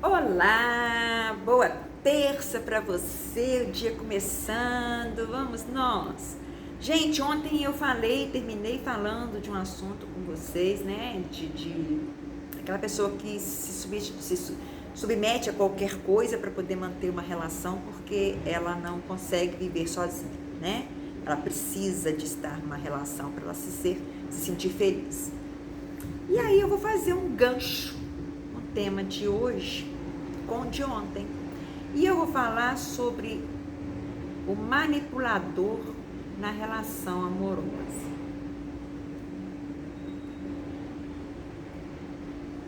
Olá, boa terça para você, o dia começando, vamos nós. Gente, ontem eu terminei falando de um assunto com vocês, né, de aquela pessoa que se submete a qualquer coisa para poder manter uma relação porque ela não consegue viver sozinha, né? Ela precisa de estar numa relação para ela se sentir feliz. E aí eu vou fazer um gancho no tema de hoje com o de ontem. E eu vou falar sobre o manipulador na relação amorosa.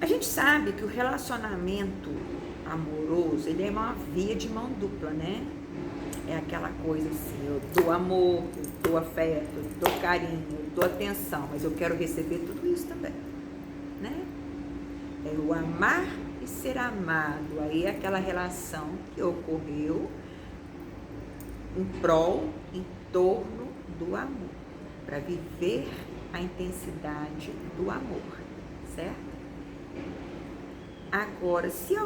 A gente sabe que o relacionamento amoroso, ele é uma via de mão dupla, né? É aquela coisa assim, eu dou amor, eu dou afeto, eu dou carinho, eu dou atenção, mas eu quero receber tudo isso também, né? É o amar e ser amado. Aí é aquela relação que ocorreu em torno do amor, para viver a intensidade do amor, certo? Agora, se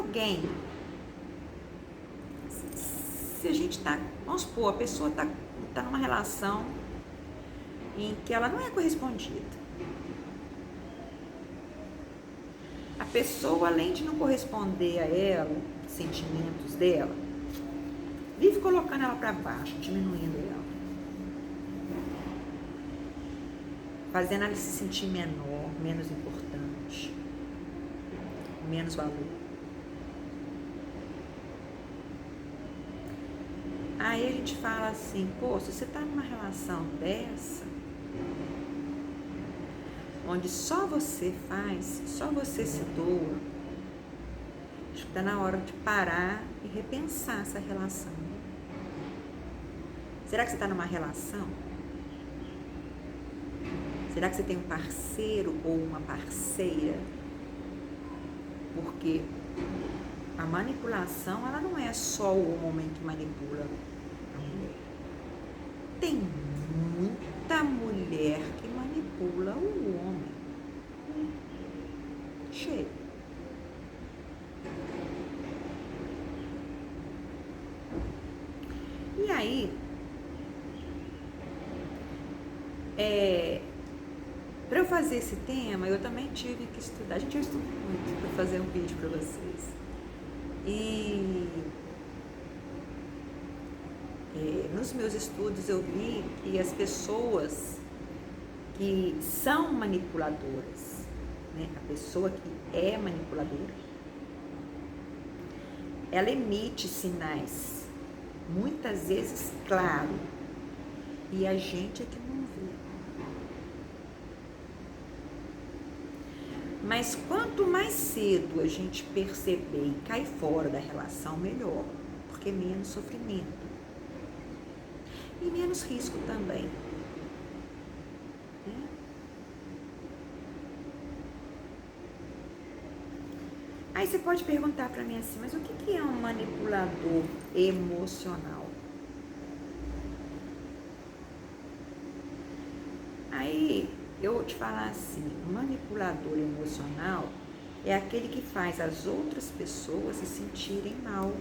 a gente tá, vamos supor, a pessoa tá numa relação em que ela não é correspondida. A pessoa, além de não corresponder a ela, sentimentos dela, vive colocando ela para baixo, diminuindo ela, fazendo ela se sentir menor, menos importante, menos valor. Aí a gente fala assim, pô, se você tá numa relação dessa, onde só você faz, só você se doa, acho que tá na hora de parar e repensar essa relação. Será que você tá numa relação? Será que você tem um parceiro ou uma parceira? Porque a manipulação, ela não é só o homem que manipula a mulher. Tem muita mulher que manipula o homem. Cheio. E aí, para eu fazer esse tema, eu também tive que estudar. A gente estuda muito para fazer um vídeo para vocês. E nos meus estudos eu vi que as pessoas que são manipuladoras, né, a pessoa que é manipuladora, ela emite sinais, muitas vezes claro, e a gente é que não vê. Mas quanto mais cedo a gente perceber e cair fora da relação, melhor, porque menos sofrimento e menos risco também. Né? Aí você pode perguntar para mim assim, mas o que é um manipulador emocional? Aí eu vou te falar assim, o manipulador emocional é aquele que faz as outras pessoas se sentirem mal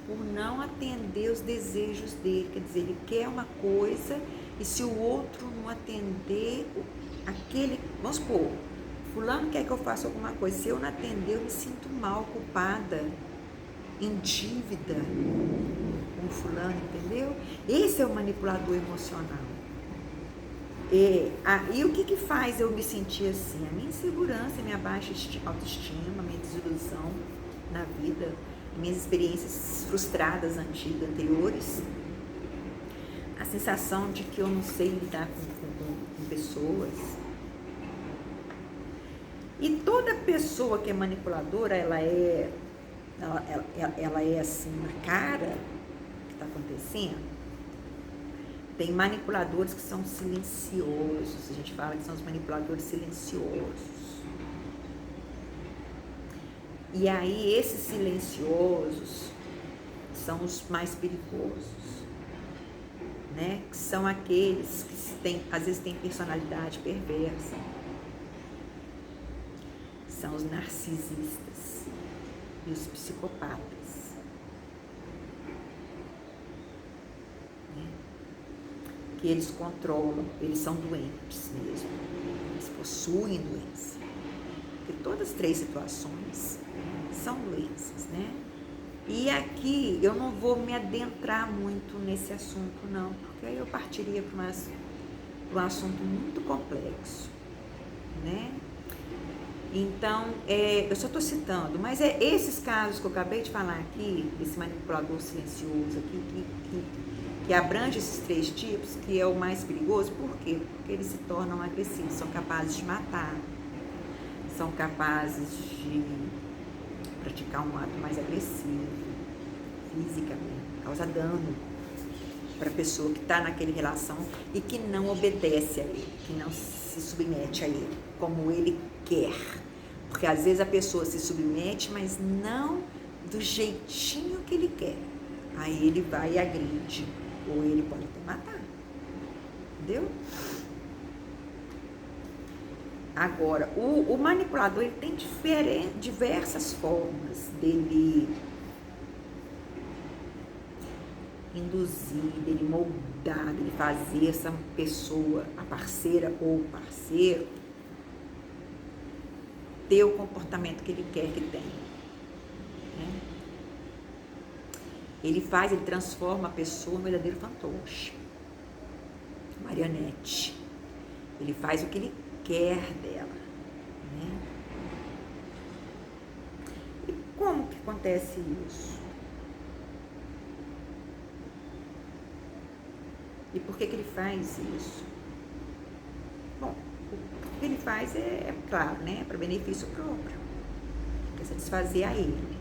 por não atender os desejos dele. Quer dizer, ele quer uma coisa e se o outro não atender vamos supor, fulano quer que eu faça alguma coisa, se eu não atender eu me sinto mal, culpada, em dívida com o fulano, entendeu? Esse é o manipulador emocional. E o que faz eu me sentir assim? A minha insegurança, a minha baixa autoestima, a minha desilusão na vida, minhas experiências frustradas anteriores, a sensação de que eu não sei lidar com pessoas. E toda pessoa que é manipuladora, ela é assim na cara que está acontecendo. Tem manipuladores que são silenciosos, a gente fala que são os manipuladores silenciosos. E aí esses silenciosos são os mais perigosos, né? Que são aqueles que às vezes têm personalidade perversa. São os narcisistas. e os psicopatas. Né? Que eles controlam, eles são doentes mesmo, eles possuem doença. Porque todas as 3 situações são doenças, né? E aqui eu não vou me adentrar muito nesse assunto, não, porque aí eu partiria para um assunto muito complexo, né? Então, eu só estou citando, mas esses casos que eu acabei de falar aqui, esse manipulador silencioso aqui, que abrange esses 3 tipos, que é o mais perigoso, por quê? Porque eles se tornam agressivos, são capazes de matar, são capazes de praticar um ato mais agressivo, fisicamente, causa dano para a pessoa que está naquela relação e que não obedece a ele, que não se submete a ele, como ele quer. Porque às vezes a pessoa se submete, mas não do jeitinho que ele quer. Aí ele vai e agride, ou ele pode até matar. Entendeu? Agora, o manipulador, ele tem diversas formas dele induzir, dele moldar, dele fazer essa pessoa, a parceira ou o parceiro, ter o comportamento que ele quer que tenha. Né? Ele transforma a pessoa em um verdadeiro fantoche, marionete. Ele faz o que ele quer dela. Né? E como que acontece isso? E por que ele faz isso? Bom, o que ele faz é claro, né? Para benefício próprio. Quer satisfazer a ele.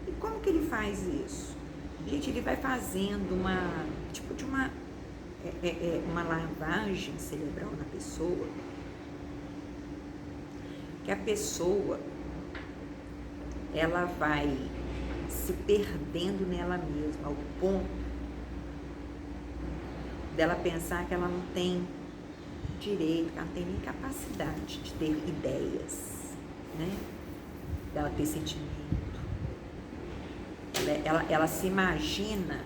E como que ele faz isso? Gente, ele vai fazendo uma lavagem cerebral na pessoa, que a pessoa, ela vai se perdendo nela mesma, ao ponto dela pensar que ela não tem direito, que ela não tem nem capacidade de ter ideias, né? Dela ter sentimento. Ela se imagina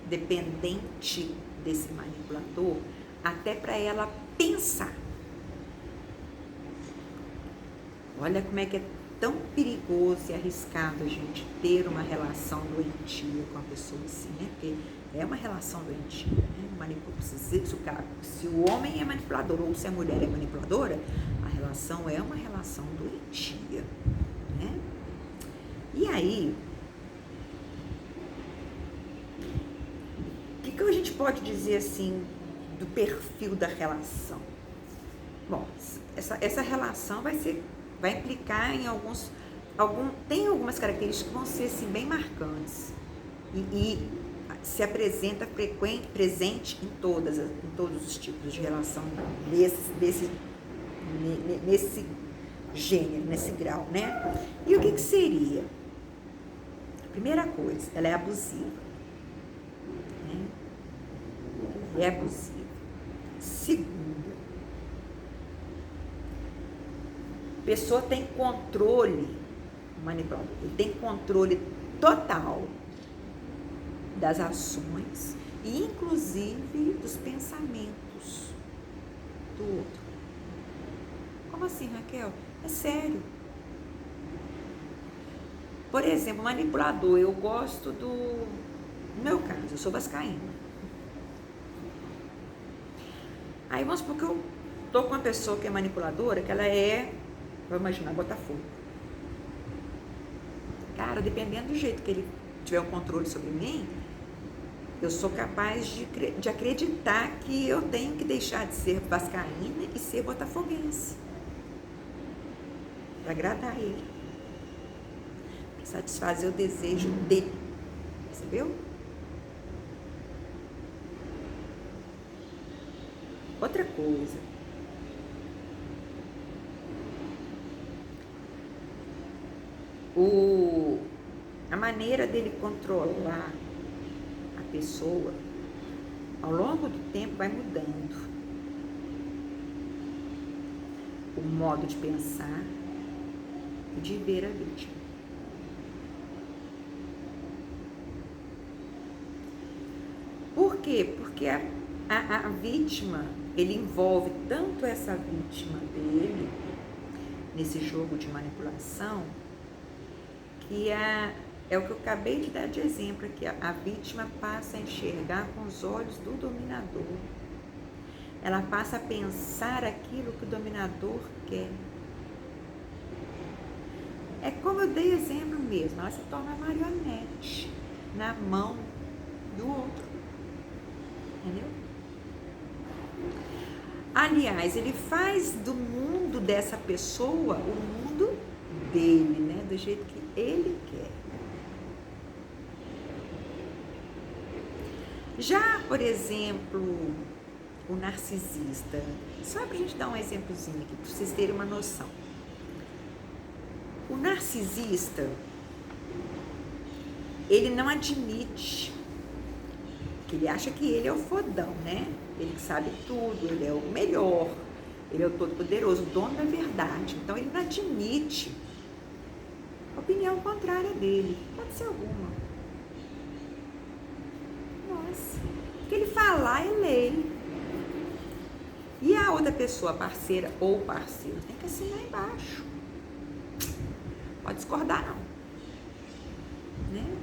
dependente desse manipulador, até para ela pensar. Olha como é que é tão perigoso e arriscado a gente ter uma relação doentia com a pessoa assim, né? Porque é uma relação doentia, né? Se o homem é manipulador ou se a mulher é manipuladora, a relação é uma relação doentia, né? E aí, o que a gente pode dizer assim do perfil da relação? Bom, essa relação vai implicar em tem algumas características que vão ser assim, bem marcantes e se apresenta presente em todos os tipos de relação nesse gênero, nesse grau, né? E o que seria? Primeira coisa, ela é abusiva. Né? É abusiva. Segunda, a pessoa tem controle, o manipulador, ele tem controle total das ações e inclusive dos pensamentos do outro. Como assim, Raquel? É sério. Por exemplo, manipulador, eu gosto no meu caso, eu sou vascaína. Aí vamos supor que eu tô com uma pessoa que é manipuladora, que ela vou imaginar, Botafogo. Cara, dependendo do jeito que ele tiver o controle sobre mim, eu sou capaz de acreditar que eu tenho que deixar de ser vascaína e ser botafoguense. Para agradar ele. Para satisfazer o desejo dele. Percebeu? Outra coisa. A maneira dele controlar a pessoa, ao longo do tempo, vai mudando. O modo de pensar, de ver a vítima. Por quê? Porque a vítima, ele envolve tanto essa vítima dele nesse jogo de manipulação, que é o que eu acabei de dar de exemplo aqui. A vítima passa a enxergar com os olhos do dominador. Ela passa a pensar aquilo que o dominador quer. É como eu dei exemplo mesmo, ela se torna marionete na mão do outro. Entendeu? Aliás, ele faz do mundo dessa pessoa o mundo dele, né? Do jeito que ele quer. Já, por exemplo, o narcisista, só pra gente dar um exemplozinho aqui, pra vocês terem uma noção. O narcisista, ele não admite, que ele acha que ele é o fodão, né? Ele que sabe tudo, ele é o melhor, ele é o todo-poderoso, o dono da verdade. Então ele não admite a opinião contrária dele, pode ser alguma. Nossa, o que ele falar é lei. E a outra pessoa, parceira ou parceiro, tem que assinar embaixo. Pode discordar não, né?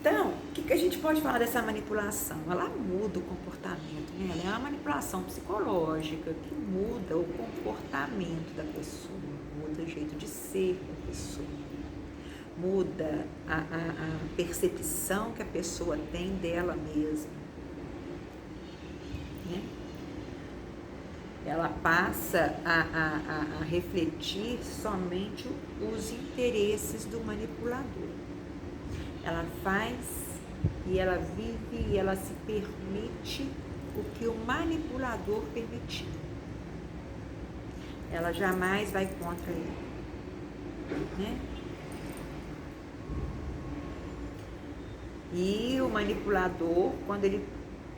Então, o que a gente pode falar dessa manipulação? Ela muda o comportamento, né? Ela é uma manipulação psicológica que muda o comportamento da pessoa, muda o jeito de ser da pessoa, muda a percepção que a pessoa tem dela mesma, né? Ela passa a refletir somente os interesses do manipulador. Ela faz e ela vive e ela se permite o que o manipulador permitiu. Ela jamais vai contra ele, né? E o manipulador, quando ele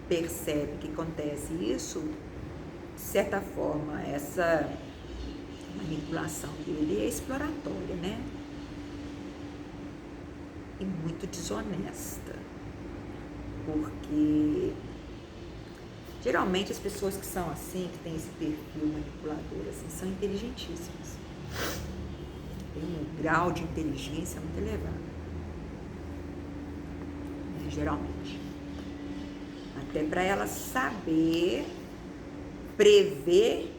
percebe que acontece isso, de certa forma, essa manipulação dele é exploratória, né? E muito desonesta, porque geralmente as pessoas que são assim, que têm esse perfil manipulador, assim, são inteligentíssimas, tem um grau de inteligência muito elevado, né, geralmente, até para ela saber prever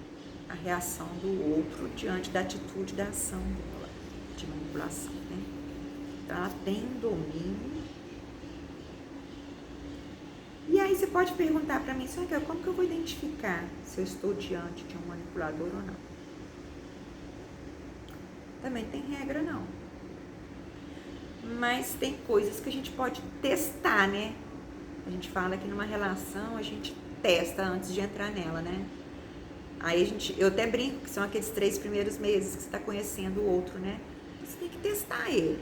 a reação do outro diante da atitude, da ação dela, de manipulação, né? Então, ela tem um domínio. E aí você pode perguntar para mim, Sônia, como que eu vou identificar se eu estou diante de um manipulador ou não? Também tem regra não. Mas tem coisas que a gente pode testar, né? A gente fala que numa relação a gente testa antes de entrar nela, né? Aí eu até brinco que são aqueles 3 primeiros meses que você está conhecendo o outro, né? Você tem que testar ele,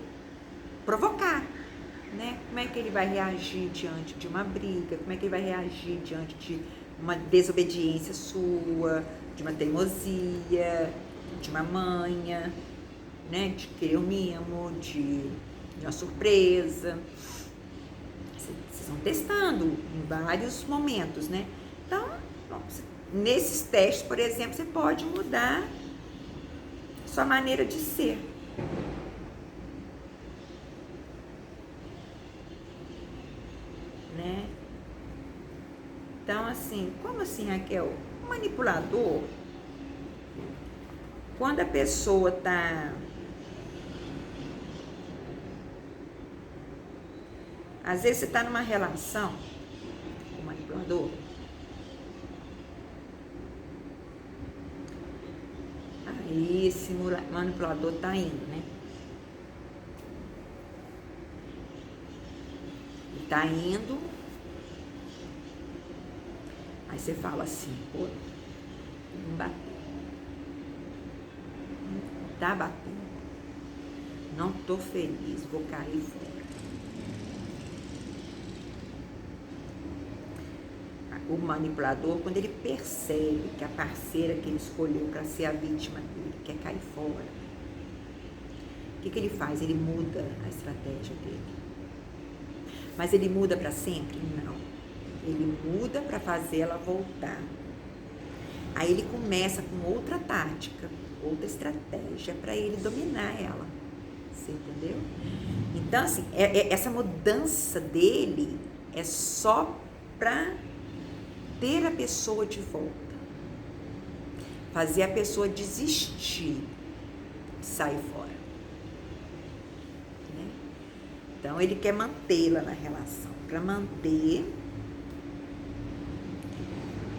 provocar, né? Como é que ele vai reagir diante de uma briga, como é que ele vai reagir diante de uma desobediência sua, de uma teimosia, de uma manha, né? De querer um mimo, de uma surpresa. Vocês vão testando em vários momentos, né? Então, nesses testes, por exemplo, você pode mudar sua maneira de ser. Né? Então, assim, como assim, Raquel? O manipulador, quando a pessoa tá... Às vezes você tá numa relação com o manipulador, aí esse manipulador tá indo, né? Ele tá indo, aí você fala assim, pô, não bateu, não tá batendo, não tô feliz, vou cair fora. o manipulador, quando ele percebe que a parceira que ele escolheu para ser a vítima dele quer cair fora, o que ele faz? Ele muda a estratégia dele. Mas ele muda para sempre? Não. Ele muda para fazer ela voltar. Aí ele começa com outra tática, outra estratégia para ele dominar ela. Você entendeu? Então, assim, essa mudança dele é só para ter a pessoa de volta. Fazer a pessoa desistir de sair fora. Né? Então, ele quer mantê-la na relação. Para manter,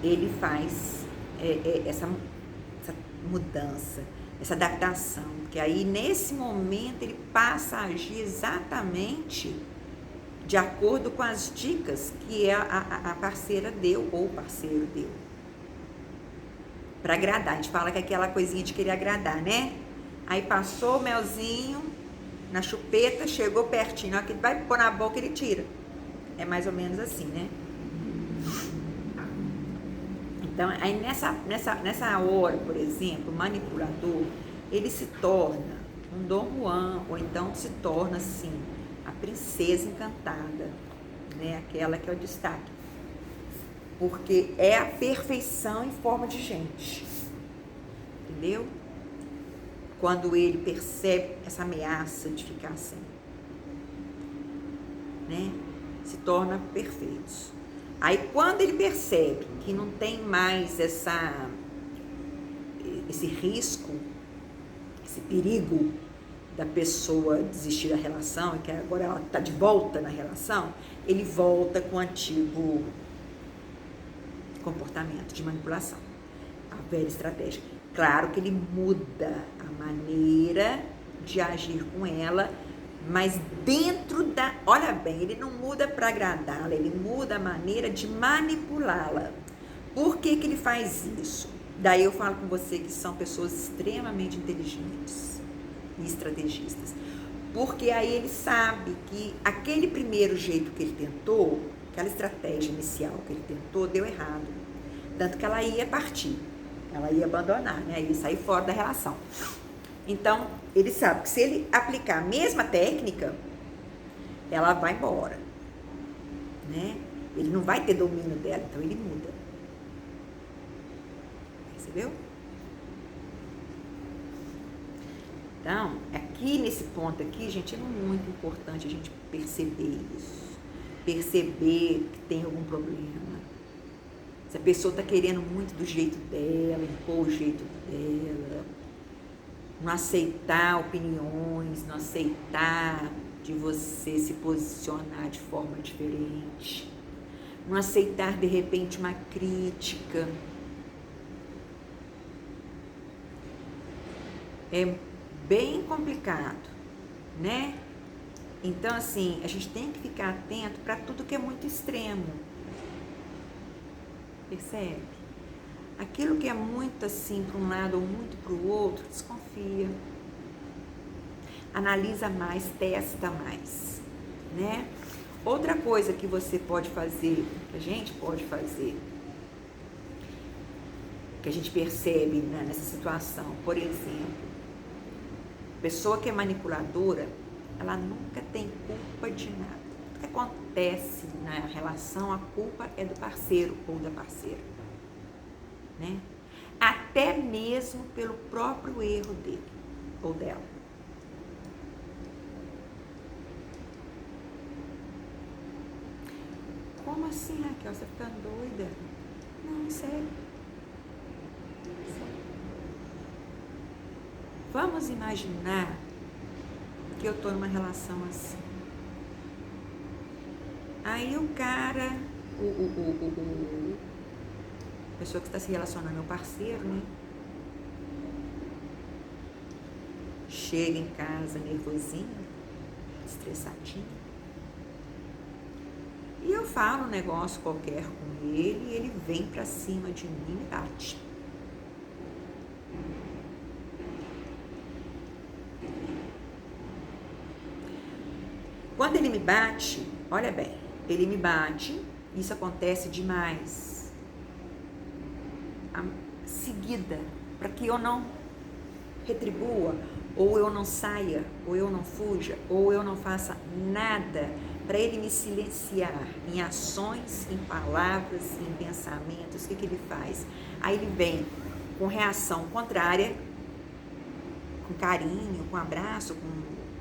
ele faz essa mudança, essa adaptação, que aí nesse momento ele passa a agir exatamente de acordo com as dicas que a parceira deu ou o parceiro deu. Para agradar, a gente fala que é aquela coisinha de querer agradar, né? Aí passou o melzinho na chupeta, chegou pertinho, na hora que ele vai pôr na boca ele tira. É mais ou menos assim, né? Então, aí nessa hora, por exemplo, o manipulador, ele se torna um Dom Juan, ou então se torna, assim, a princesa encantada, né? Aquela que é o destaque. Porque é a perfeição em forma de gente. Entendeu? Quando ele percebe essa ameaça de ficar assim, né? Se torna perfeitos. Aí quando ele percebe que não tem mais esse risco, esse perigo da pessoa desistir da relação, e que agora ela está de volta na relação, ele volta com o antigo comportamento de manipulação, a velha estratégia. Claro que ele muda a maneira de agir com ela, mas dentro da... Olha bem, ele não muda para agradá-la, ele muda a maneira de manipulá-la. Por que ele faz isso? Daí eu falo com você que são pessoas extremamente inteligentes e estrategistas. Porque aí ele sabe que aquele primeiro jeito que ele tentou, aquela estratégia inicial que ele tentou, deu errado. Tanto que ela ia partir, ela ia abandonar, né? Ia sair fora da relação. Então, ele sabe que se ele aplicar a mesma técnica, ela vai embora, né? Ele não vai ter domínio dela, então ele muda. Percebeu? Então, aqui nesse ponto aqui, gente, é muito importante a gente perceber isso. Perceber que tem algum problema. Se a pessoa está querendo muito do jeito dela, impor o jeito dela, não aceitar opiniões, não aceitar de você se posicionar de forma diferente, não aceitar de repente uma crítica. É bem complicado, né? Então, assim, a gente tem que ficar atento para tudo que é muito extremo. Percebe? Aquilo que é muito assim para um lado ou muito para o outro, desconfia. Analisa mais, testa mais, né? Outra coisa que você pode fazer, que a gente pode fazer, que a gente percebe, né, nessa situação, por exemplo, pessoa que é manipuladora, ela nunca tem culpa de nada. O que acontece na relação, a culpa é do parceiro ou da parceira, né? Até mesmo pelo próprio erro dele ou dela. Como assim, Raquel? Você tá doida? Não, sério. Vamos imaginar que eu tô numa relação assim. Aí o cara, a pessoa que está se relacionando é o parceiro, né? Chega em casa nervosinho, estressadinho. E eu falo um negócio qualquer com ele e ele vem pra cima de mim e bate. Quando ele me bate, olha bem, ele me bate, isso acontece demais. seguida, para que eu não retribua, ou eu não saia, ou eu não fuja, ou eu não faça nada para ele me silenciar em ações, em palavras, em pensamentos. O que ele faz? Aí ele vem com reação contrária, com carinho, com abraço, com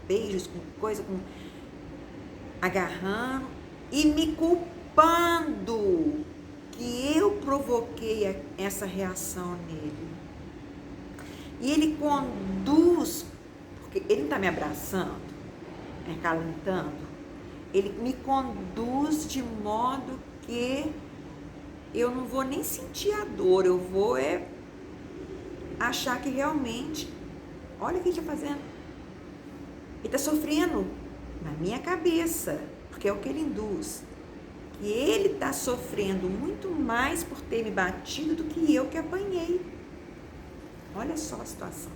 beijos, com coisa, com agarrando e me culpando que eu provoquei essa reação nele. E ele conduz, porque ele não está me abraçando, me acalentando, ele me conduz de modo que eu não vou nem sentir a dor, eu vou achar que realmente, olha o que ele está fazendo. Ele está sofrendo na minha cabeça, porque é o que ele induz. E ele está sofrendo muito mais por ter me batido do que eu que apanhei. Olha só a situação.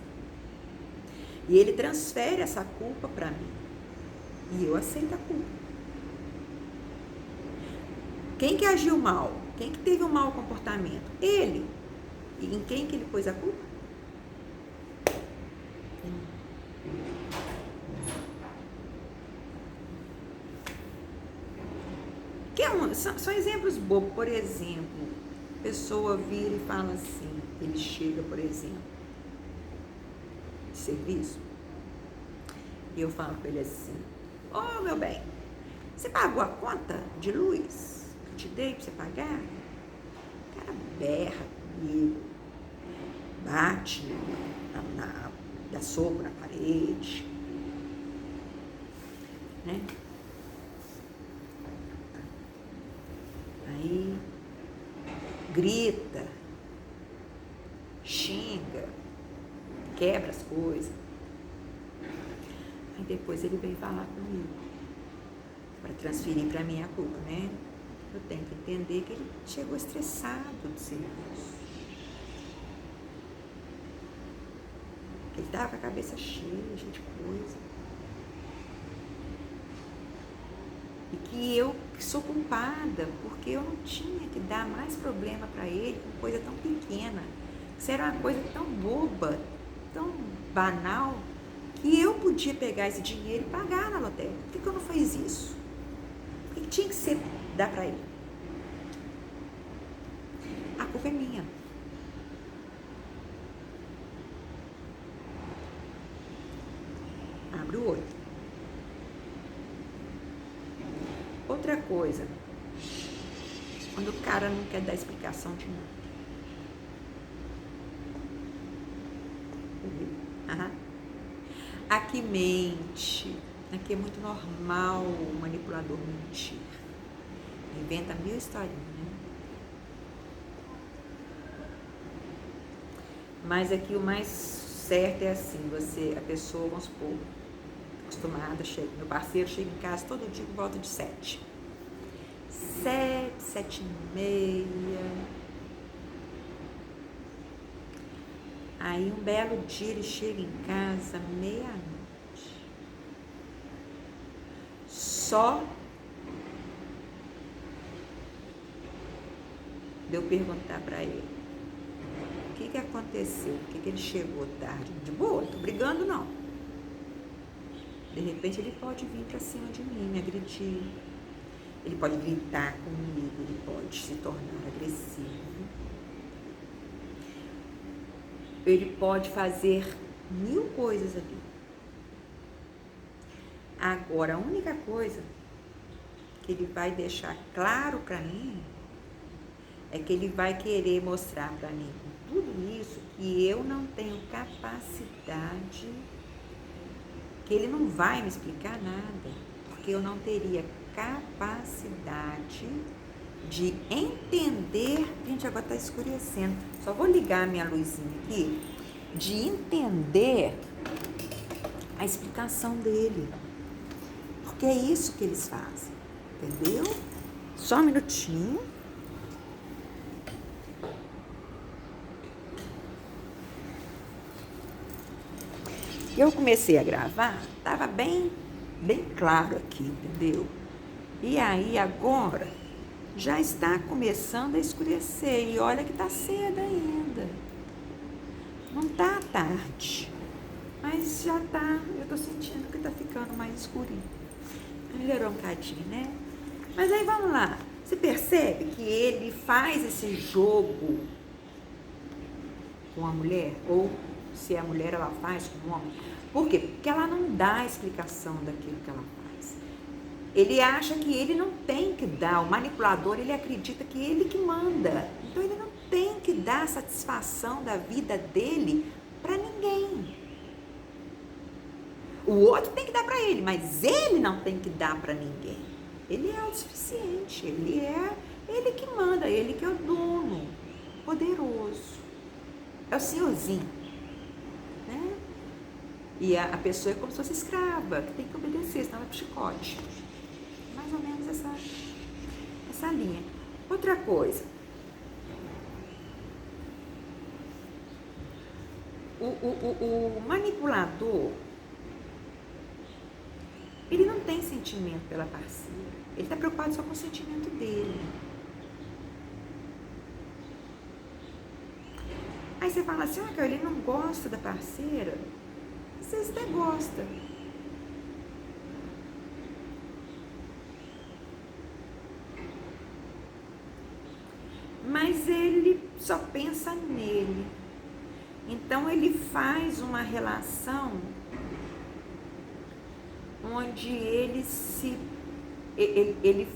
E ele transfere essa culpa para mim. E eu aceito a culpa. Quem que agiu mal? Quem que teve um mau comportamento? Ele. E em quem que ele pôs a culpa? São exemplos bobos. Por exemplo, a pessoa vira e fala assim, ele chega, por exemplo, de serviço, e eu falo com ele assim: ô, meu bem, você pagou a conta de luz que eu te dei para você pagar? O cara berra comigo, bate, dá soco na parede, né? Aí grita, xinga, quebra as coisas. Aí depois ele vem falar comigo para transferir para mim a culpa, né? Eu tenho que entender que ele chegou estressado do serviço. Ele estava com a cabeça cheia de coisa. E que eu sou culpada, porque eu não tinha que dar mais problema para ele com coisa tão pequena. Isso era uma coisa tão boba, tão banal, que eu podia pegar esse dinheiro e pagar na lotérica. Por que eu não fiz isso? Por que tinha que ser dar para ele? A culpa é minha. Abre o olho. Outra coisa, quando o cara não quer dar explicação de nada. Uhum. Aqui mente, aqui é muito normal o manipulador mentir. Inventa 1000 historinhas, né? Mas aqui o mais certo é assim, a pessoa, vamos supor, acostumada, meu parceiro chega em casa todo dia por volta de 7. 7h30. Aí um belo dia ele chega em casa meia-noite. Só de eu perguntar para ele o que aconteceu, por que ele chegou tarde. De boa, não tô brigando não. De repente ele pode vir para cima de mim, me agredir. Ele pode gritar comigo, ele pode se tornar agressivo. Ele pode fazer 1000 coisas ali. Agora, a única coisa que ele vai deixar claro para mim é que ele vai querer mostrar para mim, com tudo isso, que eu não tenho capacidade, que ele não vai me explicar nada, porque eu não teria capacidade de entender. Gente, agora está escurecendo, só vou ligar a minha luzinha aqui, de entender a explicação dele, porque é isso que eles fazem, entendeu? Só um minutinho. Eu comecei a gravar, estava bem claro aqui, entendeu? E aí agora já está começando a escurecer, e olha que está cedo ainda. tarde. Mas já tá, eu tô sentindo que tá ficando mais escurinho. Melhorou um cadinho, né? Mas aí vamos lá. Você percebe que ele faz esse jogo com a mulher? Ou se é a mulher, ela faz com o homem? Por quê? Porque ela não dá a explicação daquilo que ela faz. Ele acha que ele não tem que dar. O manipulador, ele acredita que ele que manda. Então ele não tem que dar satisfação da vida dele para ninguém. O outro tem que dar para ele, mas ele não tem que dar para ninguém. Ele é autossuficiente, ele que manda, ele que é o dono, poderoso. É o senhorzinho, né? E a pessoa é como se fosse escrava, que tem que obedecer, senão vai pro chicote. Mais ou menos essa linha. Outra coisa. O manipulador, ele não tem sentimento pela parceira. Ele está preocupado só com o sentimento dele. Aí você fala assim, ele não gosta da parceira. Você até gosta. Mas ele só pensa nele. Então ele faz uma relação onde ele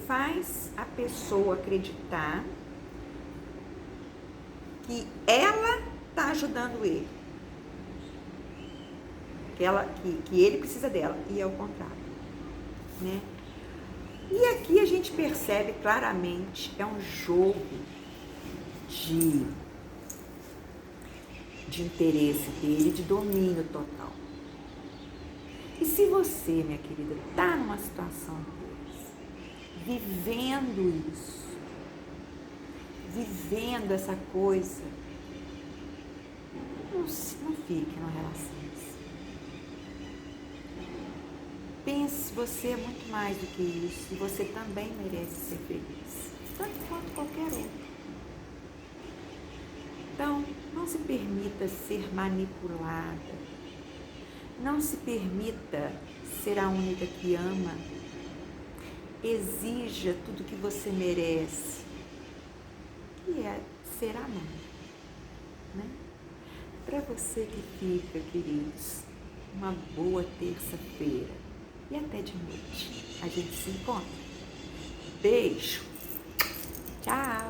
faz a pessoa acreditar que ela está ajudando ele, que ele precisa dela, e é o contrário, né? E aqui a gente percebe claramente, é um jogo de interesse dele, de domínio total. E se você, minha querida, está numa situação dessa, vivendo isso, vivendo essa coisa, não fique numa relação assim. Pense, você é muito mais do que isso, e você também merece ser feliz, tanto quanto qualquer outro. Então, não se permita ser manipulada. Não se permita ser a única que ama. Exija tudo que você merece, que é ser amado, né? Para você que fica, queridos, uma boa terça-feira e até de noite. A gente se encontra. Beijo. Tchau.